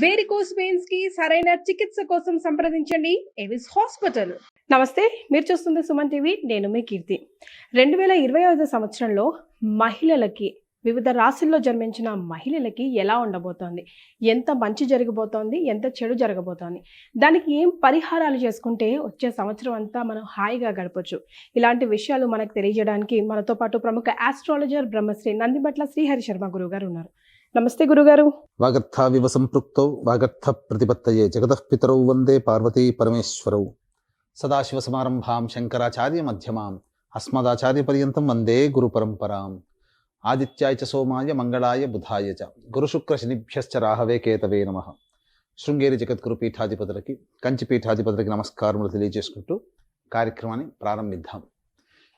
Varicose veins కి సరైన చికిత్స కోసం సంప్రదించండి ఎవిస్ హాస్పిటల్. నమస్తే, మీరు చూస్తుంది సుమన్ టీవీ. నేను మీ కీర్తి. 2025 సంవత్సరంలో మహిళలకి, వివిధ రాశుల్లో జన్మించిన మహిళలకి ఎలా ఉండబోతోంది, ఎంత మంచి జరగబోతోంది, ఎంత చెడు జరగబోతోంది, దానికి ఏం పరిహారాలు చేసుకుంటే వచ్చే సంవత్సరం అంతా మనం హాయిగా గడపచ్చు, ఇలాంటి విషయాలు మనకు తెలియజేయడానికి మనతో పాటు ప్రముఖ ఆస్ట్రాలజర్ బ్రహ్మశ్రీ నందిబట్ల శ్రీహరి శర్మ గురువు గారు ఉన్నారు. నమస్తే గురుగారు. వాగర్థావివ సంపృక్తౌ వాగర్థ ప్రతిపత్తయే జగతః పితరౌ వందే పార్వతీ పరమేశ్వరౌ. సదాశివ సమారంభాం శంకరాచార్య మధ్యమాం అస్మదాచార్య పర్యంతం వందే గురు పరంపరాం. ఆదిత్యాయ చ సోమాయ మంగళాయ బుధాయ చ గురుశుక్ర శనిభ్యశ్చ రాహవే కేతవే నమః. శృంగేరి జగద్గురు పీఠాధిపతులకి, కంచి పీఠాధిపతులకి నమస్కారములు తెలియజేసుకుంటూ కార్యక్రమాన్ని ప్రారంభిద్దాం.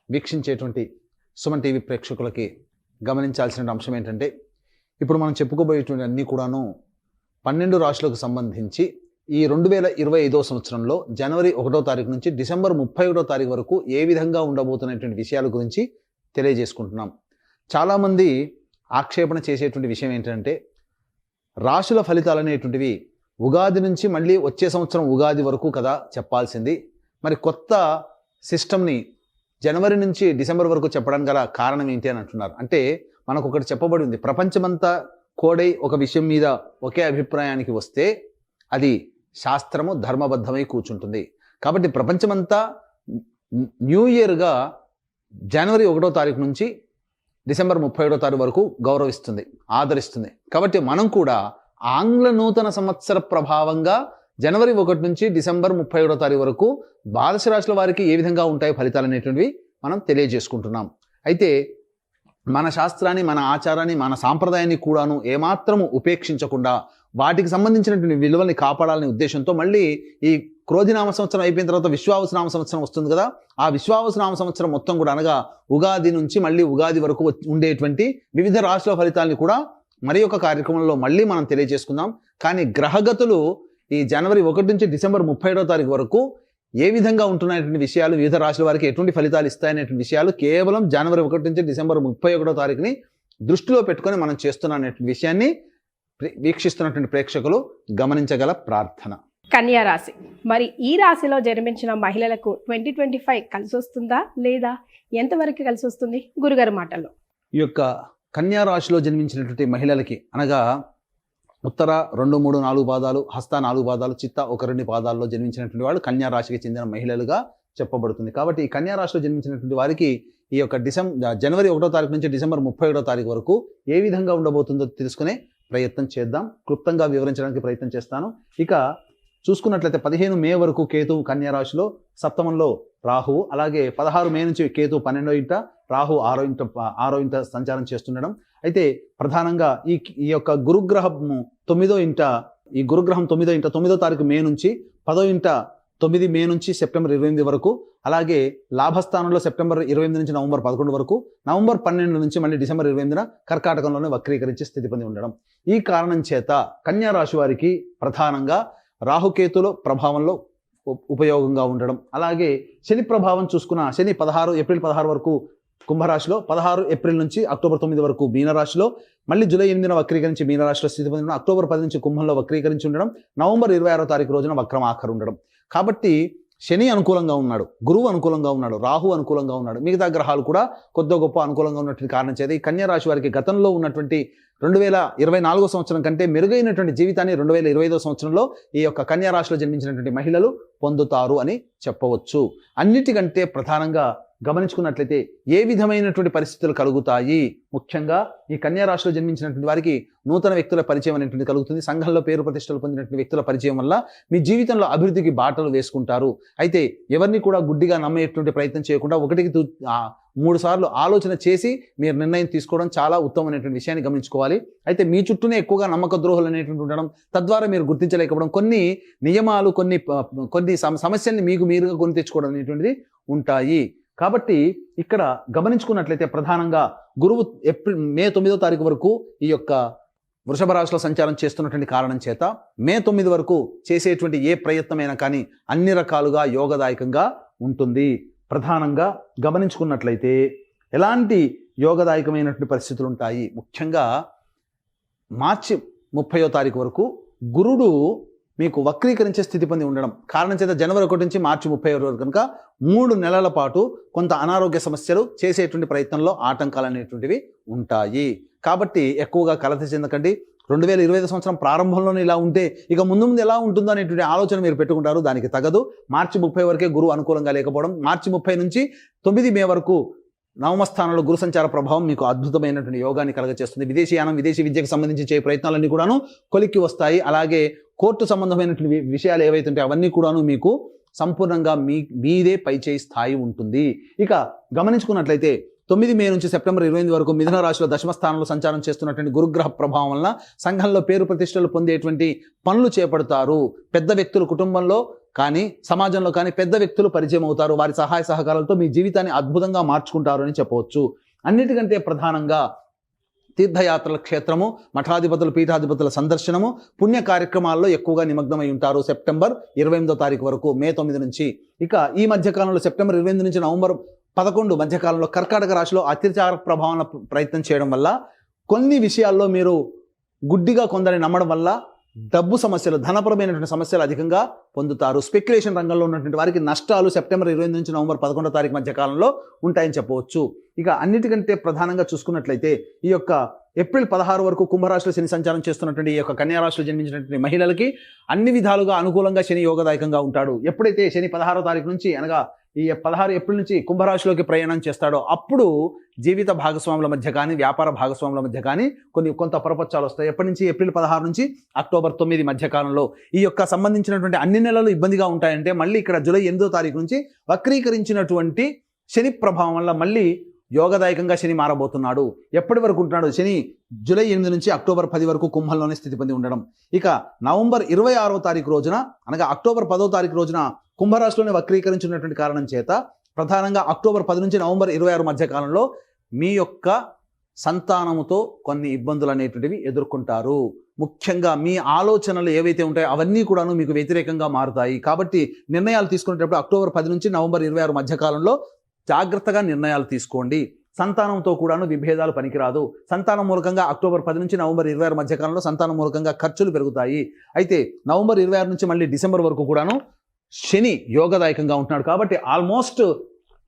వీక్షించేటువంటి సుమన్ టీవీ ప్రేక్షకులకి గమనించాల్సిన అంశం ఏంటంటే, ఇప్పుడు మనం చెప్పుకోబోయేటువంటి అన్నీ కూడాను 12 రాశులకు సంబంధించి ఈ 2025 సంవత్సరంలో జనవరి 1వ తారీఖు నుంచి డిసెంబర్ 31వ తారీఖు వరకు ఏ విధంగా ఉండబోతున్నటువంటి విషయాల గురించి తెలియజేసుకుంటున్నాం. చాలామంది ఆక్షేపణ చేసేటువంటి విషయం ఏంటంటే, రాశుల ఫలితాలు అనేటువంటివి ఉగాది నుంచి మళ్ళీ వచ్చే సంవత్సరం ఉగాది వరకు కదా చెప్పాల్సింది, మరి కొత్త సిస్టమ్ని జనవరి నుంచి డిసెంబర్ వరకు చెప్పడానికి గల కారణం ఏంటి అని అంటున్నారు. అంటే మనకు ఒకటి చెప్పబడి ఉంది, ప్రపంచమంతా కోడై ఒక విషయం మీద ఒకే అభిప్రాయానికి వస్తే అది శాస్త్రము ధర్మబద్ధమై కూర్చుంటుంది. కాబట్టి ప్రపంచమంతా న్యూ ఇయర్గా జనవరి 1వ తారీఖు నుంచి డిసెంబర్ 31వ తారీఖు వరకు గౌరవిస్తుంది, ఆదరిస్తుంది. కాబట్టి మనం కూడా ఆంగ్ల నూతన సంవత్సర ప్రభావంగా జనవరి 1 నుంచి డిసెంబర్ 31వ తారీఖు వరకు ద్వాదశ రాశుల వారికి ఏ విధంగా ఉంటాయి ఫలితాలు అనేటువంటివి మనం తెలియజేసుకుంటున్నాం. అయితే మన శాస్త్రాన్ని, మన ఆచారాన్ని, మన సాంప్రదాయాన్ని కూడాను ఏమాత్రము ఉపేక్షించకుండా వాటికి సంబంధించినటువంటి విలువల్ని కాపాడాలనే ఉద్దేశంతో మళ్ళీ ఈ క్రోధినామ సంవత్సరం అయిపోయిన తర్వాత విశ్వావసునామ సంవత్సరం వస్తుంది కదా, ఆ విశ్వావసునామ సంవత్సరం మొత్తం కూడా అనగా ఉగాది నుంచి మళ్ళీ ఉగాది వరకు ఉండేటువంటి వివిధ రాశుల ఫలితాలని కూడా మరి ఒక కార్యక్రమంలో మళ్ళీ మనం తెలియజేసుకుందాం. కానీ గ్రహగతులు ఈ జనవరి 1 నుంచి డిసెంబర్ 31వ తారీఖు వరకు ఏ విధంగా ఉంటున్నటువంటి విషయాలు, వివిధ రాశుల వారికి ఎటువంటి ఫలితాలు ఇస్తాయనేటువంటి విషయాలు కేవలం జనవరి 1 నుంచి డిసెంబర్ 31వ తారీఖుని దృష్టిలో పెట్టుకొని మనం చేస్తున్నటువంటి విషయాన్ని వీక్షిస్తున్నటువంటి ప్రేక్షకులు గమనించగల ప్రార్థన. కన్యా రాశి, మరి ఈ రాశిలో జన్మించిన మహిళలకు 2025 కలిసి వస్తుందా లేదా ఎంతవరకు కలిసి వస్తుంది గురుగారు మాటల్లో? ఈ యొక్క కన్యా రాశిలో జన్మించినటువంటి మహిళలకి అనగా ఉత్తర 2, 3, 4 పాదాలు, హస్త 4 పాదాలు, చిత్త 1, 2 పాదాల్లో జన్మించినటువంటి వాళ్ళు కన్యా రాశికి చెందిన మహిళలుగా చెప్పబడుతుంది. కాబట్టి ఈ కన్యా రాశిలో జన్మించినటువంటి వారికి ఈ యొక్క జనవరి 1వ తారీఖు నుంచి డిసెంబర్ 31వ తారీఖు వరకు ఏ విధంగా ఉండబోతుందో తెలుసుకునే ప్రయత్నం చేద్దాం. క్లుప్తంగా వివరించడానికి ప్రయత్నం చేస్తాను. ఇక చూసుకున్నట్లయితే 15 మే వరకు కేతువు కన్యా రాశిలో, సప్తమంలో రాహువు, అలాగే 16 మే నుంచి కేతువు 12వ ఇంట, రాహు 6వ ఇంట సంచారం చేస్తుండడం. అయితే ప్రధానంగా ఈ యొక్క గురుగ్రహము 9వ ఇంట, ఈ గురుగ్రహం 9వ ఇంట 9వ తారీఖు మే నుంచి 10వ ఇంట 9 మే నుంచి సెప్టెంబర్ 28 వరకు, అలాగే లాభస్థానంలో సెప్టెంబర్ 28 నుంచి నవంబర్ 11 వరకు, నవంబర్ 12 నుంచి మళ్ళీ డిసెంబర్ 28న కర్కాటకంలోనే వక్రీకరించి స్థితి పొంది ఉండడం. ఈ కారణం చేత కన్యా రాశి వారికి ప్రధానంగా రాహుకేతుల ప్రభావంలో ఉపయోగంగా ఉండడం, అలాగే శని ప్రభావం చూసుకున్న శని ఏప్రిల్ 16 వరకు కుంభరాశిలో, 16 ఏప్రిల్ నుంచి అక్టోబర్ 9 వరకు మీనరాశిలో, మళ్ళీ జూలై 8న వక్రీకరించి మీనరాశిలో స్థితి పొంది ఉండడం, అక్టోబర్ 10 నుంచి కుంభంలో వక్రీకరించి ఉండడం, నవంబర్ 26వ తారీఖు రోజున వక్రం ఆఖరు ఉండడం. కాబట్టి శని అనుకూలంగా ఉన్నాడు, గురువు అనుకూలంగా ఉన్నాడు, రాహు అనుకూలంగా ఉన్నాడు, మిగతా గ్రహాలు కూడా కొద్ది గొప్ప అనుకూలంగా ఉన్నటువంటి కారణం చేత ఈ కన్యా రాశి వారికి గతంలో ఉన్నటువంటి 2024 సంవత్సరం కంటే మెరుగైనటువంటి జీవితాన్ని 2025 సంవత్సరంలో ఈ యొక్క కన్యా రాశిలో జన్మించినటువంటి మహిళలు పొందుతారు అని చెప్పవచ్చు. అన్నిటికంటే ప్రధానంగా గమనించుకున్నట్లయితే ఏ విధమైనటువంటి పరిస్థితులు కలుగుతాయి, ముఖ్యంగా ఈ కన్యా రాశిలో జన్మించినటువంటి వారికి నూతన వ్యక్తుల పరిచయం అనేటువంటి కలుగుతుంది. సంఘంలో పేరు ప్రతిష్టలు పొందినటువంటి వ్యక్తుల పరిచయం వల్ల మీ జీవితంలో అభివృద్ధికి బాటలు వేసుకుంటారు. అయితే ఎవరిని కూడా గుడ్డిగా నమ్మేటువంటి ప్రయత్నం చేయకుండా 1-3 సార్లు ఆలోచన చేసి మీరు నిర్ణయం తీసుకోవడం చాలా ఉత్తమమైనటువంటి విషయాన్ని గమనించుకోవాలి. అయితే మీ చుట్టూనే ఎక్కువగా నమ్మక ద్రోహులు అనేటువంటి ఉండడం, తద్వారా మీరు గుర్తించలేకపోవడం, కొన్ని నియమాలు, కొన్ని సమస్యల్ని మీకు మీరుగా కొని తెచ్చుకోవడం అనేటువంటిది ఉంటాయి. కాబట్టి ఇక్కడ గమనించుకున్నట్లయితే ప్రధానంగా గురువు మే 9వ తారీఖు వరకు ఈ యొక్క వృషభ రాశిలో సంచారం చేస్తున్నటువంటి కారణం చేత మే 9 వరకు చేసేటువంటి ఏ ప్రయత్నమైనా కానీ అన్ని రకాలుగా యోగదాయకంగా ఉంటుంది. ప్రధానంగా గమనించుకున్నట్లయితే ఎలాంటి యోగదాయకమైనటువంటి పరిస్థితులు ఉంటాయి. ముఖ్యంగా మార్చి 30వ తారీఖు వరకు గురుడు మీకు వక్రీకరించే స్థితి పొంది ఉండడం కారణం చేత జనవరి 1 నుంచి మార్చి 31 వరకు కనుక 3 నెలల పాటు కొంత అనారోగ్య సమస్యలు చేసేటువంటి ప్రయత్నంలో ఆటంకాలు అనేటువంటివి ఉంటాయి. కాబట్టి ఎక్కువగా కలత చెందకండి. 2025 సంవత్సరం ప్రారంభంలోనే ఇలా ఉంటే ఇక ముందు ముందు ఎలా ఉంటుందో అనేటువంటి ఆలోచన మీరు పెట్టుకుంటారు. దానికి తగదు. మార్చి 30 వరకే గురువు అనుకూలంగా లేకపోవడం, మార్చి 30 నుంచి 9 మే వరకు నవమ స్థానంలో గురు సంచార ప్రభావం మీకు అద్భుతమైనటువంటి యోగాన్ని కలగచేస్తుంది. విదేశీయానం, విదేశీ విద్యకు సంబంధించి చే ప్రయత్నాలన్నీ కూడాను కొలిక్కి వస్తాయి. అలాగే కోర్టు సంబంధమైనటువంటి విషయాలు ఏవైతే ఉంటాయో అవన్నీ కూడాను మీకు సంపూర్ణంగా మీదే పైచేయి స్థాయి ఉంటుంది. ఇక గమనించుకున్నట్లయితే 9 మే నుంచి సెప్టెంబర్ 28 వరకు మిథున రాశిలో దశమ స్థానంలో సంచారం చేస్తున్నటువంటి గురుగ్రహ ప్రభావం వలన సంఘంలో పేరు ప్రతిష్టలు పొందేటువంటి పనులు చేపడతారు. పెద్ద వ్యక్తులు కుటుంబంలో కానీ సమాజంలో కానీ పెద్ద వ్యక్తులు పరిచయం అవుతారు. వారి సహాయ సహకారాలతో మీ జీవితాన్ని అద్భుతంగా మార్చుకుంటారు అని చెప్పవచ్చు. అన్నిటికంటే ప్రధానంగా తీర్థయాత్రల క్షేత్రము, మఠాధిపతులు, పీఠాధిపతుల సందర్శనము, పుణ్య కార్యక్రమాల్లో ఎక్కువగా నిమగ్నమై ఉంటారు సెప్టెంబర్ 28వ తారీఖు వరకు, మే 9 నుంచి. ఇక ఈ మధ్యకాలంలో సెప్టెంబర్ 28 నుంచి నవంబర్ 11 మధ్యకాలంలో కర్కాటక రాశిలో అత్యచార ప్రభావం ప్రయత్నం చేయడం వల్ల కొన్ని విషయాల్లో మీరు గుడ్డిగా కొందరిని నమ్మడం వల్ల డబ్బు సమస్యలు, ధనపరమైనటువంటి సమస్యలు అధికంగా పొందుతారు. స్పెక్యులేషన్ రంగంలో ఉన్నటువంటి వారికి నష్టాలు సెప్టెంబర్ 28 నుంచి నవంబర్ 11వ తారీఖు మధ్య కాలంలో ఉంటాయని చెప్పవచ్చు. ఇక అన్నిటికంటే ప్రధానంగా చూసుకున్నట్లయితే ఈ యొక్క ఏప్రిల్ 16 వరకు కుంభరాశిలో శని సంచారం చేస్తున్నటువంటి ఈ యొక్క కన్యా రాశిలో జన్మించినటువంటి మహిళలకి అన్ని విధాలుగా అనుకూలంగా శని యోగదాయకంగా ఉంటాడు. ఎప్పుడైతే శని 16వ తారీఖు నుంచి అనగా ఈ 16 ఏప్రిల్ నుంచి కుంభరాశిలోకి ప్రయాణం చేస్తాడో అప్పుడు జీవిత భాగస్వాముల మధ్య కానీ వ్యాపార భాగస్వాముల మధ్య కానీ కొంత పొరపచ్చాలు వస్తాయి. ఎప్పటి నుంచి? ఏప్రిల్ 16 నుంచి అక్టోబర్ 9 మధ్య కాలంలో. ఈ యొక్క సంబంధించినటువంటి అన్ని నెలలు ఇబ్బందిగా ఉంటాయంటే మళ్ళీ ఇక్కడ జూలై 8వ తారీఖు నుంచి వక్రీకరించినటువంటి శని ప్రభావం వల్ల మళ్ళీ యోగదాయకంగా శని మారబోతున్నాడు. ఎప్పటి వరకు ఉంటున్నాడు? శని జూలై 8 నుంచి అక్టోబర్ 10 వరకు కుంభంలోనే స్థితి పొంది ఉండడం. ఇక నవంబర్ 26వ తారీఖు రోజున అనగా అక్టోబర్ 10వ తారీఖు రోజున కుంభరాశిలోనే వక్రీకరించినటువంటి కారణం చేత ప్రధానంగా అక్టోబర్ 10 నుంచి నవంబర్ 26 మధ్య కాలంలో మీ యొక్క సంతానముతో కొన్ని ఇబ్బందులు అనేటువంటివి ఎదుర్కొంటారు. ముఖ్యంగా మీ ఆలోచనలు ఏవైతే ఉంటాయో అవన్నీ కూడాను మీకు వ్యతిరేకంగా మారుతాయి. కాబట్టి నిర్ణయాలు తీసుకునేటప్పుడు అక్టోబర్ 10 నుంచి నవంబర్ 26 మధ్య కాలంలో జాగ్రత్తగా నిర్ణయాలు తీసుకోండి. సంతానంతో కూడాను విభేదాలు పనికిరాదు. సంతానం మూలకంగా అక్టోబర్ 10 నుంచి నవంబర్ 26 మధ్య కాలంలో సంతానం మూలకంగా ఖర్చులు పెరుగుతాయి. అయితే నవంబర్ 26 నుంచి మళ్ళీ డిసెంబర్ వరకు కూడాను శని యోగదాయకంగా ఉంటున్నాడు. కాబట్టి ఆల్మోస్ట్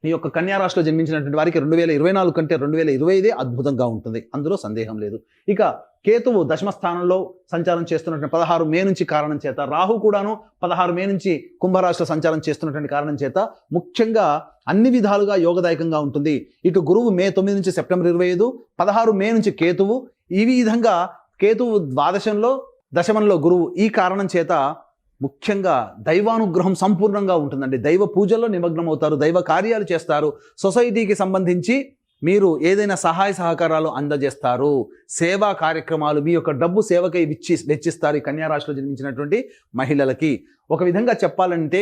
ఈ యొక్క కన్యా రాశిలో జన్మించినటువంటి వారికి 2024 కంటే 2025 అద్భుతంగా ఉంటుంది, అందులో సందేహం లేదు. ఇక కేతువు దశమ స్థానంలో సంచారం చేస్తున్నటువంటి 16 మే నుంచి కారణం చేత, రాహు కూడాను 16 మే నుంచి కుంభరాశిలో సంచారం చేస్తున్నటువంటి కారణం చేత ముఖ్యంగా అన్ని విధాలుగా యోగదాయకంగా ఉంటుంది. ఇటు గురువు మే 9 నుంచి సెప్టెంబర్ 25, 16 మే నుంచి కేతువు. ఈ విధంగా కేతువు ద్వాదశంలో, దశమంలో గురువు. ఈ కారణం చేత ముఖ్యంగా దైవానుగ్రహం సంపూర్ణంగా ఉంటుందండి. దైవ పూజల్లో నిమగ్నం అవుతారు, దైవ కార్యాలు చేస్తారు. సొసైటీకి సంబంధించి మీరు ఏదైనా సహాయ సహకారాలు అందజేస్తారు. సేవా కార్యక్రమాలు, మీ యొక్క డబ్బు సేవకై వెచ్చిస్తారు ఈ కన్యా రాశిలో జన్మించినటువంటి మహిళలకి. ఒక విధంగా చెప్పాలంటే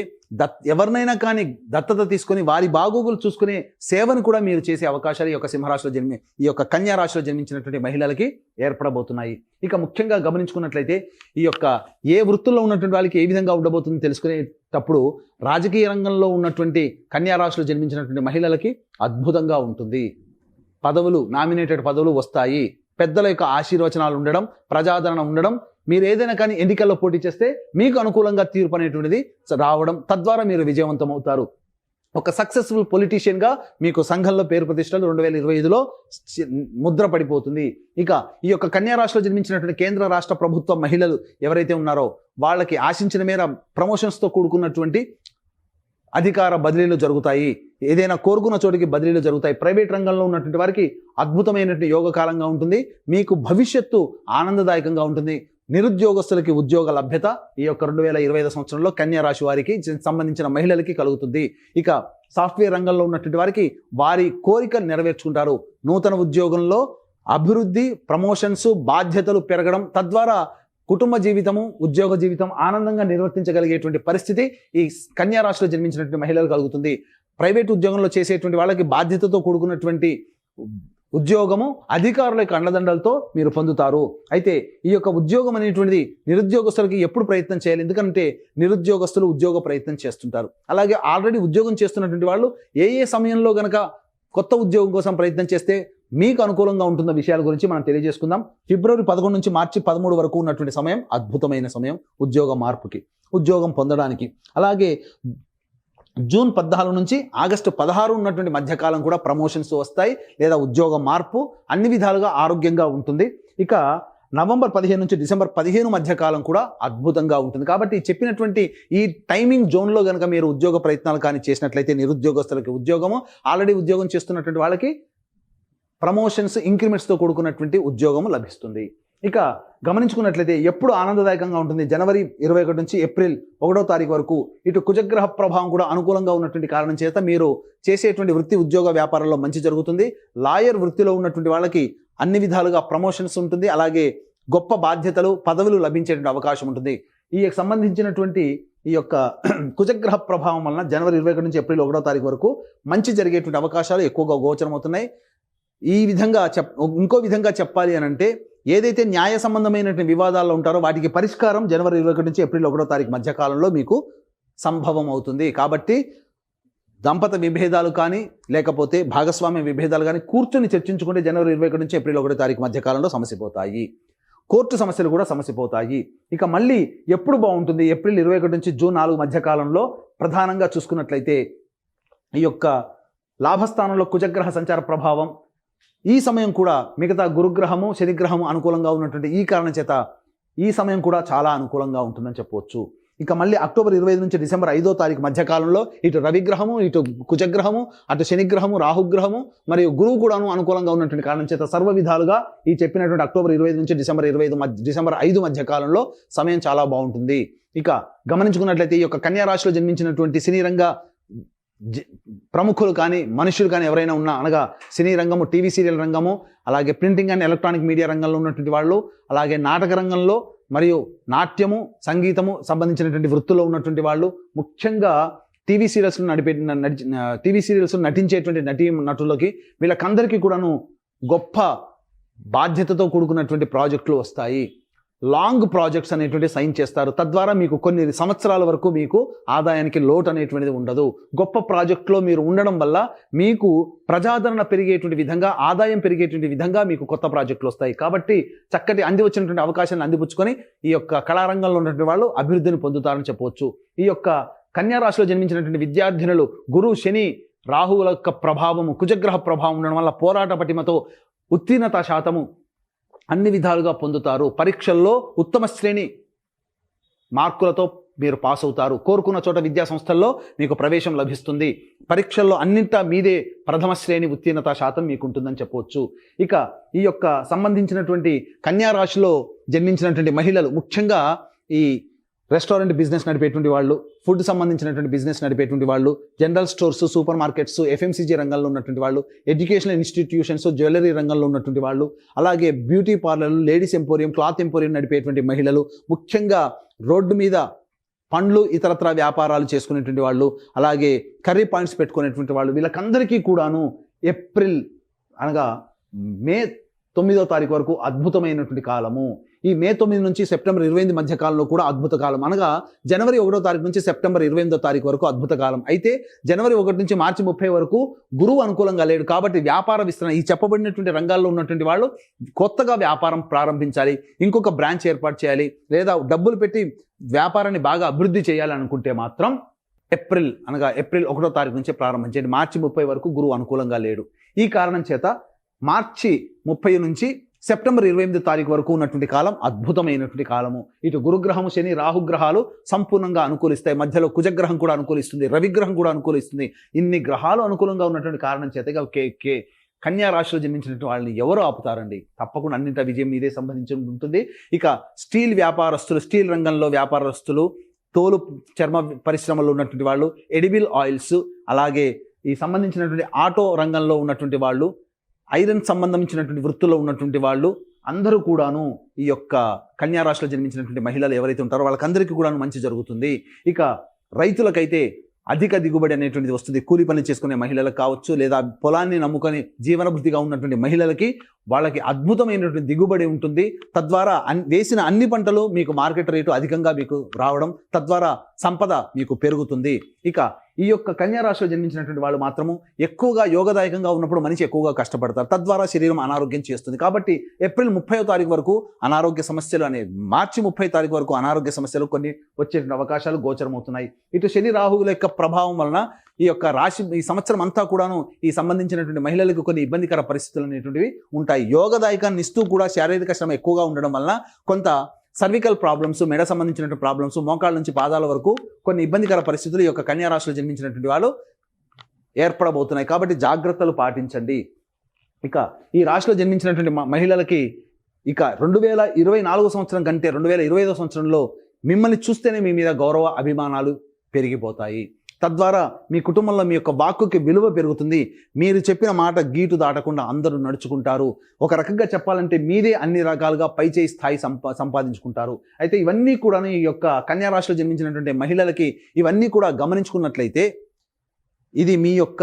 ఎవరినైనా కానీ దత్తత తీసుకొని వారి బాగోగులు చూసుకునే సేవను కూడా మీరు చేసే అవకాశాలు ఈ యొక్క సింహరాశిలో ఈ యొక్క కన్యా రాశిలో జన్మించినటువంటి మహిళలకి ఏర్పడబోతున్నాయి. ఇక ముఖ్యంగా గమనించుకున్నట్లయితే ఈ యొక్క ఏ వృత్తుల్లో ఉన్నటువంటి వాళ్ళకి ఏ విధంగా ఉండబోతుందో తెలుసుకునేటప్పుడు రాజకీయ రంగంలో ఉన్నటువంటి కన్యా రాశిలో జన్మించినటువంటి మహిళలకి అద్భుతంగా ఉంటుంది. పదవులు, నామినేటెడ్ పదవులు వస్తాయి. పెద్దల యొక్క ఆశీర్వచనాలు ఉండడం, ప్రజాదరణ ఉండడం, మీరు ఏదైనా కానీ ఎన్నికల్లో పోటీ చేస్తే మీకు అనుకూలంగా తీర్పు అనేటువంటిది రావడం, తద్వారా మీరు విజయవంతం అవుతారు. ఒక సక్సెస్ఫుల్ పొలిటీషియన్గా మీకు సంఘంలో పేరు ప్రతిష్టలు 2025లో ముద్ర పడిపోతుంది. ఇక ఈ యొక్క కన్యా రాశిలో జన్మించినటువంటి కేంద్ర రాష్ట్ర ప్రభుత్వ మహిళలు ఎవరైతే ఉన్నారో వాళ్ళకి ఆశించిన మేర ప్రమోషన్స్తో కూడుకున్నటువంటి అధికార బదిలీలు జరుగుతాయి. ఏదైనా కోరుకున్న చోటికి బదిలీలు జరుగుతాయి. ప్రైవేట్ రంగంలో ఉన్నటువంటి వారికి అద్భుతమైనటువంటి యోగకాలంగా ఉంటుంది. మీకు భవిష్యత్తు ఆనందదాయకంగా ఉంటుంది. నిరుద్యోగస్తులకి ఉద్యోగ లభ్యత ఈ యొక్క 2025 సంవత్సరంలో కన్యా రాశి వారికి సంబంధించిన మహిళలకి కలుగుతుంది. ఇక సాఫ్ట్వేర్ రంగంలో ఉన్నటువంటి వారికి వారి కోరికలు నెరవేర్చుకుంటారు. నూతన ఉద్యోగంలో అభివృద్ధి, ప్రమోషన్స్, బాధ్యతలు పెరగడం, తద్వారా కుటుంబ జీవితము, ఉద్యోగ జీవితం ఆనందంగా నిర్వర్తించగలిగేటువంటి పరిస్థితి ఈ కన్యా రాశిలో జన్మించినటువంటి మహిళలు కలుగుతుంది. ప్రైవేట్ ఉద్యోగంలో చేసేటువంటి వాళ్ళకి బాధ్యతతో కూడుకున్నటువంటి ఉద్యోగము, అధికారుల యొక్క అండదండలతో మీరు పొందుతారు. అయితే ఈ యొక్క ఉద్యోగం అనేటువంటిది నిరుద్యోగస్తులకి ఎప్పుడు ప్రయత్నం చేయాలి? ఎందుకంటే నిరుద్యోగస్తులు ఉద్యోగ ప్రయత్నం చేస్తుంటారు. అలాగే ఆల్రెడీ ఉద్యోగం చేస్తున్నటువంటి వాళ్ళు ఏ సమయంలో గనక కొత్త ఉద్యోగం కోసం ప్రయత్నం చేస్తే మీకు అనుకూలంగా ఉంటున్న విషయాల గురించి మనం తెలియజేసుకుందాం. ఫిబ్రవరి 11 నుంచి మార్చి 13 వరకు ఉన్నటువంటి సమయం అద్భుతమైన సమయం ఉద్యోగ మార్పుకి, ఉద్యోగం పొందడానికి. అలాగే జూన్ 14 నుంచి ఆగస్టు 16 ఉన్నటువంటి మధ్యకాలం కూడా ప్రమోషన్స్ వస్తాయి లేదా ఉద్యోగ మార్పు అన్ని విధాలుగా ఆరోగ్యంగా ఉంటుంది. ఇక నవంబర్ 15 నుంచి డిసెంబర్ 15 మధ్యకాలం కూడా అద్భుతంగా ఉంటుంది. కాబట్టి చెప్పినటువంటి ఈ టైమింగ్ జోన్లో కనుక మీరు ఉద్యోగ ప్రయత్నాలు కానీ చేసినట్లయితే నిరుద్యోగస్తులకి ఉద్యోగము, ఆల్రెడీ ఉద్యోగం చేస్తున్నటువంటి వాళ్ళకి ప్రమోషన్స్, ఇంక్రిమెంట్స్తో కూడుకున్నటువంటి ఉద్యోగము లభిస్తుంది. ఇక గమనించుకున్నట్లయితే ఎప్పుడు ఆనందదాయకంగా ఉంటుంది, జనవరి 21 నుంచి ఏప్రిల్ 1వ తారీఖు వరకు ఇటు కుజగ్రహ ప్రభావం కూడా అనుకూలంగా ఉన్నటువంటి కారణం చేత మీరు చేసేటువంటి వృత్తి, ఉద్యోగ, వ్యాపారంలో మంచి జరుగుతుంది. లాయర్ వృత్తిలో ఉన్నటువంటి వాళ్ళకి అన్ని విధాలుగా ప్రమోషన్స్ ఉంటుంది. అలాగే గొప్ప బాధ్యతలు, పదవులు లభించేటువంటి అవకాశం ఉంటుంది. ఈ సంబంధించినటువంటి ఈ యొక్క కుజగ్రహ ప్రభావం వలన జనవరి 21 నుంచి ఏప్రిల్ 1వ తారీఖు వరకు మంచి జరిగేటువంటి అవకాశాలు ఎక్కువగా గోచరమవుతున్నాయి. ఈ విధంగా ఇంకో విధంగా చెప్పాలి అని అంటే, ఏదైతే న్యాయ సంబంధమైనటువంటి వివాదాల్లో ఉంటారో వాటికి పరిష్కారం జనవరి 21 నుంచి ఏప్రిల్ 1వ తారీఖు మధ్యకాలంలో మీకు సంభవం అవుతుంది. కాబట్టి దంపత విభేదాలు కానీ లేకపోతే భాగస్వామ్య విభేదాలు కానీ కూర్చొని చర్చించుకుంటే జనవరి 21 నుంచి ఏప్రిల్ 1వ తారీఖు మధ్యకాలంలో సమసిపోతాయి. కోర్టు సమస్యలు కూడా సమసిపోతాయి. ఇక మళ్ళీ ఎప్పుడు బాగుంటుంది, ఏప్రిల్ 21 నుంచి జూన్ 4 మధ్యకాలంలో ప్రధానంగా చూసుకున్నట్లయితే ఈ యొక్క లాభస్థానంలో కుజగ్రహ సంచార ప్రభావం, ఈ సమయం కూడా మిగతా గురుగ్రహము, శనిగ్రహము అనుకూలంగా ఉన్నటువంటి ఈ కారణం చేత ఈ సమయం కూడా చాలా అనుకూలంగా ఉంటుందని చెప్పవచ్చు. ఇక మళ్ళీ అక్టోబర్ 25 నుంచి డిసెంబర్ 5వ తారీఖు మధ్యకాలంలో ఇటు రవిగ్రహము, ఇటు కుజగ్రహము, అటు శనిగ్రహము, రాహుగ్రహము మరియు గురువు కూడాను అనుకూలంగా ఉన్నటువంటి కారణం చేత సర్వ విధాలుగా ఈ చెప్పినటువంటి అక్టోబర్ 25 నుంచి డిసెంబర్ 5 మధ్యకాలంలో సమయం చాలా బాగుంటుంది. ఇక గమనించుకున్నట్లయితే ఈ యొక్క కన్యా రాశిలో జన్మించినటువంటి సినీ రంగ ప్రముఖులు కానీ మనుషులు కానీ ఎవరైనా ఉన్నా, అనగా సినీ రంగము, టీవీ సీరియల్ రంగము, అలాగే ప్రింటింగ్ అండ్ ఎలక్ట్రానిక్ మీడియా రంగంలో ఉన్నటువంటి వాళ్ళు, అలాగే నాటక రంగంలో మరియు నాట్యము, సంగీతము సంబంధించినటువంటి వృత్తుల్లో ఉన్నటువంటి వాళ్ళు, ముఖ్యంగా టీవీ సీరియల్స్ నటించేటువంటి నటులకి, వీళ్ళకందరికీ కూడాను గొప్ప బాధ్యతతో కూడుకున్నటువంటి ప్రాజెక్టులు వస్తాయి. లాంగ్ ప్రాజెక్ట్స్ అనేటువంటి సైన్ చేస్తారు. తద్వారా మీకు కొన్ని సంవత్సరాల వరకు మీకు ఆదాయానికి లోటు అనేటువంటిది ఉండదు. గొప్ప ప్రాజెక్టులో మీరు ఉండడం వల్ల మీకు ప్రజాదరణ పెరిగేటువంటి విధంగా, ఆదాయం పెరిగేటువంటి విధంగా మీకు కొత్త ప్రాజెక్టులు వస్తాయి. కాబట్టి చక్కటి అంది వచ్చినటువంటి అవకాశాన్ని అందిపుచ్చుకొని ఈ యొక్క కళారంగంలో ఉన్నటువంటి వాళ్ళు అభివృద్ధిని పొందుతారని చెప్పవచ్చు. ఈ యొక్క కన్యా రాశిలో జన్మించినటువంటి విద్యార్థినులు గురు, శని, రాహువుల యొక్క ప్రభావము, కుజగ్రహ ప్రభావం ఉండడం వల్ల పోరాట పటిమతో ఉత్తీర్ణత శాతము అన్ని విధాలుగా పొందుతారు. పరీక్షల్లో ఉత్తమ శ్రేణి మార్కులతో మీరు పాస్ అవుతారు. కోరుకున్న చోట విద్యా సంస్థల్లో మీకు ప్రవేశం లభిస్తుంది. పరీక్షల్లో అన్నింటా మీదే ప్రథమ శ్రేణి ఉత్తీర్ణత శాతం మీకు ఉంటుందని చెప్పవచ్చు. ఇక ఈ యొక్క సంబంధించినటువంటి కన్యా రాశిలో జన్మించినటువంటి మహిళలు, ముఖ్యంగా ఈ రెస్టారెంట్ బిజినెస్ నడిపేటువంటి వాళ్ళు, ఫుడ్ సంబంధించినటువంటి బిజినెస్ నడిపేటువంటి వాళ్ళు, general stores, super markets, FMCG రంగంలో ఉన్నటువంటి వాళ్ళు, ఎడ్యుకేషనల్ ఇన్స్టిట్యూషన్స్, జ్యువెలరీ రంగంలో ఉన్నటువంటి వాళ్ళు, అలాగే బ్యూటీ పార్లర్లు, లేడీస్ ఎంపోరియం, క్లాత్ ఎంపోరియం నడిపేటువంటి మహిళలు, ముఖ్యంగా రోడ్డు మీద పండ్లు ఇతరత్ర వ్యాపారాలు చేసుకునేటువంటి వాళ్ళు, అలాగే కర్రీ పాయింట్స్ పెట్టుకునేటువంటి వాళ్ళు, వీళ్ళకందరికీ కూడాను ఏప్రిల్ అనగా మే 9వ తారీఖు వరకు అద్భుతమైనటువంటి కాలము. ఈ మే 9 నుంచి సెప్టెంబర్ 28 మధ్య కాలంలో కూడా అద్భుత కాలం. అనగా జనవరి 1వ తారీఖు నుంచి సెప్టెంబర్ 28వ తారీఖు వరకు అద్భుత కాలం. అయితే జనవరి 1 నుంచి మార్చి 30 వరకు గురువు అనుకూలంగా లేడు. కాబట్టి వ్యాపార విస్తరణ, ఈ చెప్పబడినటువంటి రంగాల్లో ఉన్నటువంటి వాళ్ళు కొత్తగా వ్యాపారం ప్రారంభించాలి, ఇంకొక బ్రాంచ్ ఏర్పాటు చేయాలి, లేదా డబ్బులు పెట్టి వ్యాపారాన్ని బాగా అభివృద్ధి చేయాలి అనుకుంటే మాత్రం ఏప్రిల్ 1వ తారీఖు నుంచి ప్రారంభించండి. మార్చి 30 వరకు గురువు అనుకూలంగా లేడు. ఈ కారణం చేత మార్చి 30 నుంచి సెప్టెంబర్ 28 తారీఖు వరకు ఉన్నటువంటి కాలం అద్భుతమైనటువంటి కాలము. ఇటు గురుగ్రహము, శని, రాహుగ్రహాలు సంపూర్ణంగా అనుకూలిస్తాయి. మధ్యలో కుజగ్రహం కూడా అనుకూలిస్తుంది, రవిగ్రహం కూడా అనుకూలిస్తుంది. ఇన్ని గ్రహాలు అనుకూలంగా ఉన్నటువంటి కారణం చేత కన్యా రాశిలో జన్మించినటువంటి వాళ్ళని ఎవరు ఆపుతారండి? తప్పకుండా అన్నింటి విజయం మీదే సంబంధించి ఉంటుంది. ఇక స్టీల్ వ్యాపారస్తులు, స్టీల్ రంగంలో వ్యాపారస్తులు, తోలు చర్మ పరిశ్రమలో ఉన్నటువంటి వాళ్ళు, ఎడిబుల్ ఆయిల్స్, అలాగే ఈ సంబంధించినటువంటి ఆటో రంగంలో ఉన్నటువంటి వాళ్ళు, ఐరన్ సంబంధించినటువంటి వృత్తుల్లో ఉన్నటువంటి వాళ్ళు అందరూ కూడాను ఈ యొక్క కన్యా రాశిలో జన్మించినటువంటి మహిళలు ఎవరైతే ఉంటారో వాళ్ళకందరికీ కూడాను మంచి జరుగుతుంది. ఇక రైతులకైతే అధిక దిగుబడి అనేటువంటిది వస్తుంది. కూలి పని చేసుకునే మహిళలకు కావచ్చు, లేదా పొలాన్ని నమ్ముకొని జీవనభృతిగా ఉన్నటువంటి మహిళలకి వాళ్ళకి అద్భుతమైనటువంటి దిగుబడి ఉంటుంది. తద్వారా వేసిన అన్ని పంటలు మీకు మార్కెట్ రేటు అధికంగా మీకు రావడం, తద్వారా సంపద మీకు పెరుగుతుంది. ఇక ఈ యొక్క కన్యా రాశిలో జన్మించినటువంటి వాళ్ళు మాత్రము ఎక్కువగా యోగదాయకంగా ఉన్నప్పుడు మనిషి ఎక్కువగా కష్టపడతారు, తద్వారా శరీరం అనారోగ్యం చేస్తుంది. కాబట్టి ఏప్రిల్ 30వ తారీఖు వరకు అనారోగ్య సమస్యలు అనేవి, మార్చి 30 తారీఖు వరకు అనారోగ్య సమస్యలు కొన్ని వచ్చేటువంటి అవకాశాలు గోచరమవుతున్నాయి. ఇటు శని రాహువుల యొక్క ప్రభావం వలన ఈ యొక్క రాశి ఈ సంవత్సరం అంతా కూడాను ఈ సంబంధించినటువంటి మహిళలకు కొన్ని ఇబ్బందికర పరిస్థితులు అనేటువంటివి ఉంటాయి. యోగదాయకాన్ని ఇస్తూ కూడా శారీరక శ్రమ ఎక్కువగా ఉండడం వలన కొంత సర్వికల్ ప్రాబ్లమ్స్, మెడ సంబంధించినటువంటి ప్రాబ్లమ్స్, మోకాళ్ళ నుంచి పాదాల వరకు కొన్ని ఇబ్బందికర పరిస్థితులు ఈ యొక్క కన్యా రాశిలో జన్మించినటువంటి వాళ్ళు ఏర్పడబోతున్నాయి. కాబట్టి జాగ్రత్తలు పాటించండి. ఇక ఈ రాశిలో జన్మించినటువంటి మహిళలకి ఇక 2024 సంవత్సరం కంటే 2025 సంవత్సరంలో మిమ్మల్ని చూస్తేనే మీ మీద గౌరవ అభిమానాలు పెరిగిపోతాయి. తద్వారా మీ కుటుంబంలో మీ యొక్క వాక్కుకి విలువ పెరుగుతుంది. మీరు చెప్పిన మాట గీటు దాటకుండా అందరూ నడుచుకుంటారు. ఒక రకంగా చెప్పాలంటే మీదే అన్ని రకాలుగా పైచేయి స్థాయి సంపాదించుకుంటారు. అయితే ఇవన్నీ కూడా ఈ యొక్క కన్యా రాశిలో జన్మించినటువంటి మహిళలకి ఇవన్నీ కూడా గమనించుకున్నట్లయితే ఇది మీ యొక్క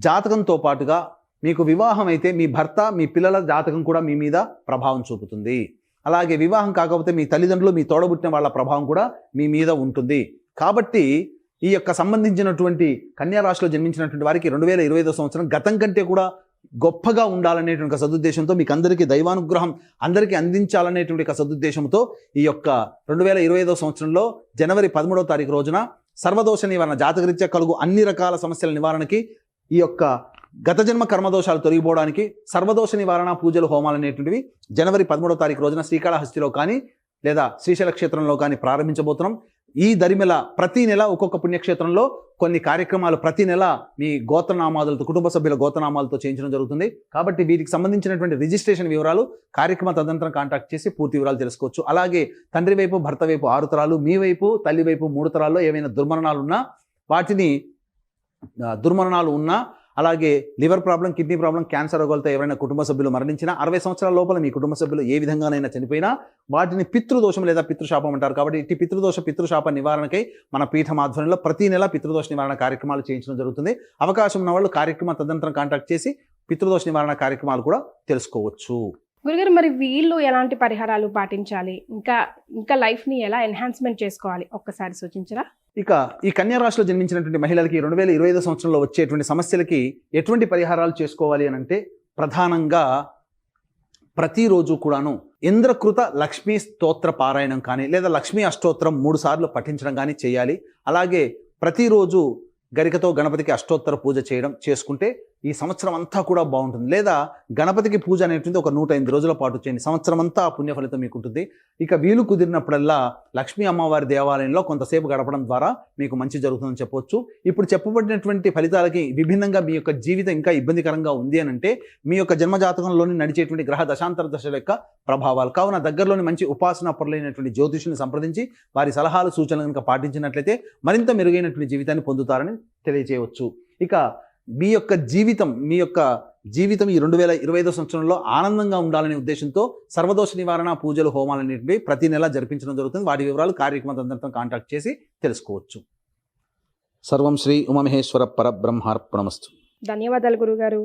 జాతకంతో పాటుగా మీకు వివాహం అయితే మీ భర్త, మీ పిల్లల జాతకం కూడా మీ మీద ప్రభావం చూపుతుంది. అలాగే వివాహం కాకపోతే మీ తల్లిదండ్రులు, మీ తోడబుట్టిన వాళ్ళ ప్రభావం కూడా మీ మీద ఉంటుంది. కాబట్టి ఈ యొక్క సంబంధించినటువంటి కన్యా రాశిలో జన్మించినటువంటి వారికి 2025 సంవత్సరం గతం కంటే కూడా గొప్పగా ఉండాలనేటువంటి సదుద్దేశంతో, మీకు అందరికీ దైవానుగ్రహం అందరికీ అందించాలనేటువంటి సదుద్దేశంతో ఈ యొక్క 2025 సంవత్సరంలో జనవరి 13వ తారీఖు రోజున సర్వదోష నివారణ, జాతకరీత్యా కలుగు అన్ని రకాల సమస్యల నివారణకి, ఈ యొక్క గత జన్మ కర్మదోషాలు తొలగిపోవడానికి సర్వదోష నివారణ పూజలు, హోమాలు అనేటువంటివి జనవరి 13వ తారీఖు రోజున శ్రీకాళహస్తిలో కానీ లేదా శ్రీశైల క్షేత్రంలో కానీ ప్రారంభించబోతున్నాం. ఈ దరిమిల ప్రతి నెల ఒక్కొక్క పుణ్యక్షేత్రంలో కొన్ని కార్యక్రమాలు ప్రతి నెల మీ గోత్రనామాలతో, కుటుంబ సభ్యుల గోత్రనామాలతో చేయించడం జరుగుతుంది. కాబట్టి వీటికి సంబంధించినటువంటి రిజిస్ట్రేషన్ వివరాలు కార్యక్రమ తదనంతరం కాంటాక్ట్ చేసి పూర్తి వివరాలు తెలుసుకోవచ్చు. అలాగే తండ్రి వైపు, భర్త వైపు 6 తరాలు, మీ వైపు, తల్లి వైపు 3 తరాల్లో ఏమైనా దుర్మరణాలు ఉన్నా అలాగే liver problem, kidney problem, cancer రోగాలతో ఎవరైనా కుటుంబ సభ్యులు మరణించినా, 60 సంవత్సరాల లోపల మీ కుటుంబ సభ్యులు ఏ విధంగానైనా చనిపోయినా వాటిని పితృదోషం లేదా పితృశాపం అంటారు. కాబట్టి ఇట్టి పితృశాప నివారణకై మన పీఠం ఆధ్వర్యంలో ప్రతి నెల పితృదోష నివారణ కార్యక్రమాలు చేయించడం జరుగుతుంది. అవకాశం ఉన్న వాళ్ళు కార్యక్రమ తదనంతరం కాంటాక్ట్ చేసి పితృదోష నివారణ కార్యక్రమాలు కూడా తెలుసుకోవచ్చు. గురుగారు, మరి వీళ్ళు ఎలాంటి పరిహారాలు పాటించాలి, ఇంకా లైఫ్ని ఎలా ఎన్హాన్స్మెంట్ చేసుకోవాలి, ఒక్కసారి సూచించరా? ఇక ఈ కన్యా రాశిలో జన్మించినటువంటి మహిళలకి 2025 సంవత్సరంలో వచ్చేటువంటి సమస్యలకి ఎటువంటి పరిహారాలు చేసుకోవాలి అని అంటే, ప్రధానంగా ప్రతిరోజు కూడాను ఇంద్రకృత లక్ష్మీ స్తోత్ర పారాయణం కానీ లేదా లక్ష్మీ అష్టోత్తరం 3 సార్లు పఠించడం కానీ చేయాలి. అలాగే ప్రతిరోజు గరికతో గణపతికి అష్టోత్తర పూజ చేసుకుంటే ఈ సంవత్సరం అంతా కూడా బాగుంటుంది. లేదా గణపతికి పూజ అనేటువంటి ఒక 108 రోజుల పాటు చేయండి. సంవత్సరం అంతా ఆ పుణ్య ఫలితం మీకు ఉంటుంది. ఇక వీలు కుదిరినప్పుడల్లా లక్ష్మీ అమ్మవారి దేవాలయంలో కొంతసేపు గడపడం ద్వారా మీకు మంచి జరుగుతుందని చెప్పొచ్చు. ఇప్పుడు చెప్పబడినటువంటి ఫలితాలకి విభిన్నంగా మీ యొక్క జీవితం ఇంకా ఇబ్బందికరంగా ఉంది అని అంటే మీ యొక్క జన్మజాతకంలోని నడిచేటువంటి గ్రహ దశాంతర దశల యొక్క ప్రభావాలు. కావున దగ్గరలోని మంచి ఉపాసన పరులైనటువంటి జ్యోతిషుని సంప్రదించి వారి సలహాలు, సూచనలు కనుక పాటించినట్లయితే మరింత మెరుగైనటువంటి జీవితాన్ని పొందుతారని తెలియజేయవచ్చు. ఇక మీ యొక్క జీవితం ఈ 2025 సంవత్సరంలో ఆనందంగా ఉండాలనే ఉద్దేశంతో సర్వదోష నివారణ పూజలు, హోమాలు అనేటివి ప్రతి నెల జరిపించడం జరుగుతుంది. వాటి వివరాలు కార్యక్రమ తదనంతరం కాంటాక్ట్ చేసి తెలుసుకోవచ్చు. సర్వం శ్రీ ఉమామహేశ్వర పరబ్రహ్మార్పణమస్తు. ధన్యవాదాలు గురుగారు.